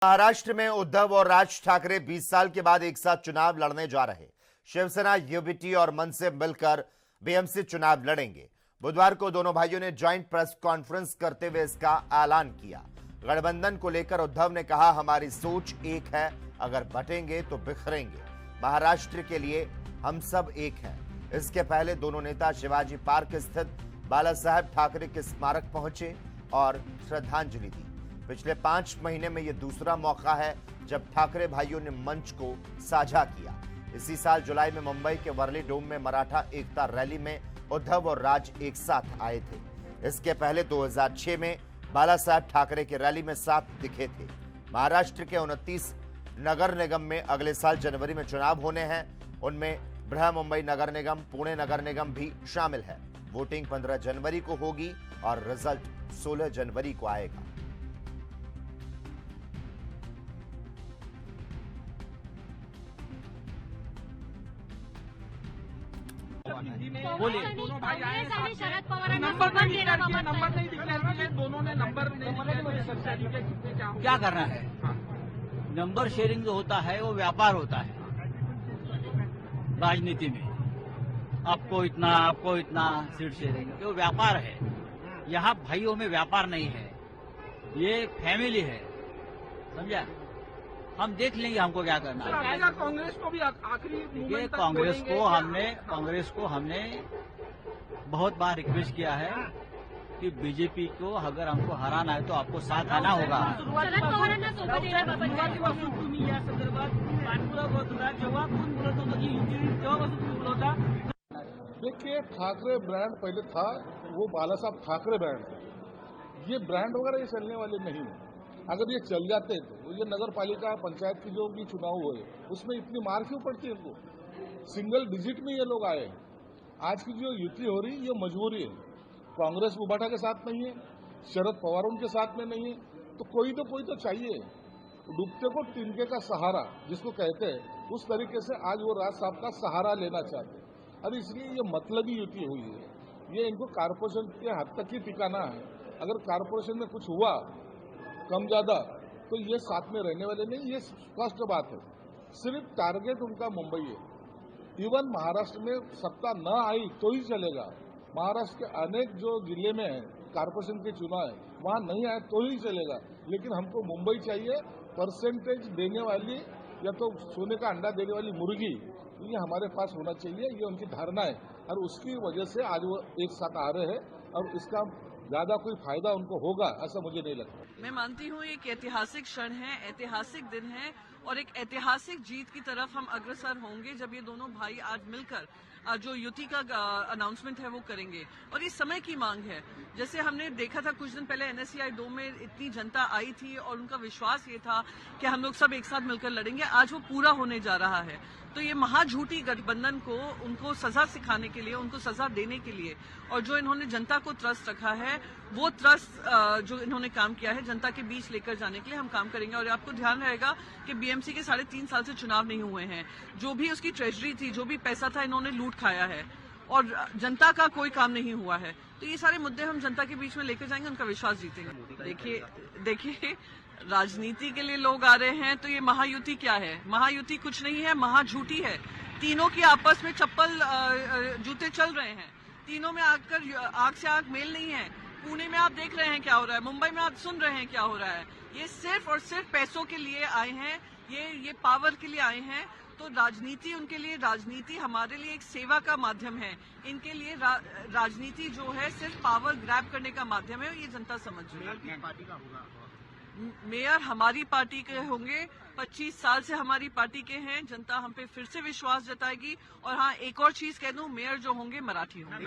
महाराष्ट्र में उद्धव और राज ठाकरे 20 साल के बाद एक साथ चुनाव लड़ने जा रहे। शिवसेना, यूबीटी और मन से मिलकर बीएमसी चुनाव लड़ेंगे। बुधवार को दोनों भाइयों ने ज्वाइंट प्रेस कॉन्फ्रेंस करते हुए इसका ऐलान किया। गठबंधन को लेकर उद्धव ने कहा, हमारी सोच एक है, अगर बटेंगे तो बिखरेंगे। महाराष्ट्र के लिए हम सब एक हैं। इसके पहले दोनों नेता शिवाजी पार्क स्थित बाला साहेब ठाकरे के स्मारक पहुंचे और श्रद्धांजलि दी। पिछले 5 महीने में यह दूसरा मौका है जब ठाकरे भाइयों ने मंच को साझा किया। इसी साल जुलाई में मुंबई के वर्ली डोम में मराठा एकता रैली में उद्धव और राज एक साथ आए थे। इसके पहले 2006 में बाला साहेब ठाकरे की रैली में साथ दिखे थे। महाराष्ट्र के 29 नगर निगम में अगले साल जनवरी में चुनाव होने हैं। उनमें बृहन मुंबई नगर निगम, पुणे नगर निगम भी शामिल है। वोटिंग 15 जनवरी को होगी और रिजल्ट 16 जनवरी को आएगा। बोलिए। शरद पवार नंबर नहीं डिक्लेयर किए, दोनों ने नंबर क्या करना है? नंबर शेयरिंग जो होता है वो व्यापार होता है राजनीति में। आपको इतना सीट शेयरिंग, वो व्यापार है। यहाँ भाइयों में व्यापार नहीं है, ये फैमिली है, समझा? हम देख लेंगे हमको क्या करना है। कांग्रेस को भी आखिरी ये कांग्रेस को हमने बहुत बार रिक्वेस्ट किया है कि बीजेपी को अगर हमको हराना है तो आपको साथ आना होगा। शरद पवारांना सोबत सुरुवातीपासून तुम्ही या संदर्भात पाठपुरावा होत होता, जेव्हा कोण बोलत होतं की युती तेव्हापासून तुम्ही बोलवता। देखिए, ठाकरे ब्रांड पहले था, वो बाला साहब ठाकरे ब्रांड था। ये ब्रांड वगैरह ये चलने वाले नहीं है। अगर ये चल जाते तो ये नगर पालिका पंचायत की जो भी चुनाव हुए उसमें इतनी मार क्यों पड़ती है इनको? सिंगल डिजिट में ये लोग आए। आज की जो युति हो रही ये मजबूरी है। कांग्रेस मुबाठा के साथ नहीं है, शरद पवार उनके साथ में नहीं है, तो कोई तो चाहिए। डूबते को तिनके का सहारा जिसको कहते हैं, उस तरीके से आज वो राज साहब का सहारा लेना चाहते हैं और इसलिए ये मतलबी युति हुई है। ये इनको कारपोरेशन के हद तक ही टिकाना है। अगर कारपोरेशन में कुछ हुआ कम ज्यादा तो ये साथ में रहने वाले नहीं, ये स्पष्ट बात है। सिर्फ टारगेट उनका मुंबई है। इवन महाराष्ट्र में सत्ता न आई तो ही चलेगा। महाराष्ट्र के अनेक जो जिले में है कारपोरेशन के चुनाव है, वहां नहीं आए तो ही चलेगा, लेकिन हमको मुंबई चाहिए। परसेंटेज देने वाली या तो सोने का अंडा देने वाली मुर्गी, ये हमारे पास होना चाहिए, ये उनकी धारणा है और उसकी वजह से आज वो एक साथ आ रहे हैं और इसका ज्यादा कोई फायदा उनको होगा ऐसा मुझे नहीं लगता। मैं मानती हूँ एक ऐतिहासिक क्षण है, ऐतिहासिक दिन है और एक ऐतिहासिक जीत की तरफ हम अग्रसर होंगे जब ये दोनों भाई आज मिलकर जो युति का अनाउंसमेंट है वो करेंगे। और ये समय की मांग है। जैसे हमने देखा था कुछ दिन पहले NSCI 2 में इतनी जनता आई थी और उनका विश्वास ये था कि हम लोग सब एक साथ मिलकर लड़ेंगे। आज वो पूरा होने जा रहा है। तो ये महाझूठी गठबंधन को उनको सजा सिखाने के लिए, उनको सजा देने के लिए और जो इन्होंने जनता को ट्रस्ट रखा है वो ट्रस्ट जो इन्होंने काम किया है जनता के बीच लेकर जाने के लिए हम काम करेंगे। और आपको ध्यान रहेगा कि BMC के 3.5 साल से चुनाव नहीं हुए हैं। जो भी उसकी ट्रेजरी थी, जो भी पैसा था, इन्होंने लूट खाया है और जनता का कोई काम नहीं हुआ है। तो ये सारे मुद्दे हम जनता के बीच में लेकर जाएंगे, उनका विश्वास जीतेंगे। देखिए राजनीति के लिए लोग आ रहे हैं तो ये महायुति क्या है? महायुति कुछ नहीं है, महाझूठी है। तीनों की आपस में चप्पल जूते चल रहे हैं। तीनों में आकर आंख से आंख मेल नहीं है। पुणे में आप देख रहे हैं क्या हो रहा है, मुंबई में आप सुन रहे हैं क्या हो रहा है। ये सिर्फ और सिर्फ पैसों के लिए आए हैं, ये पावर के लिए आए हैं। तो राजनीति उनके लिए, राजनीति हमारे लिए एक सेवा का माध्यम है। इनके लिए राजनीति जो है सिर्फ पावर ग्रैब करने का माध्यम है। ये जनता समझ रही है। मेयर हमारी पार्टी के होंगे, 25 साल से हमारी पार्टी के हैं। जनता हम पे फिर से विश्वास जताएगी। और हाँ, एक और चीज कह दूं, मेयर जो होंगे मराठी होंगे।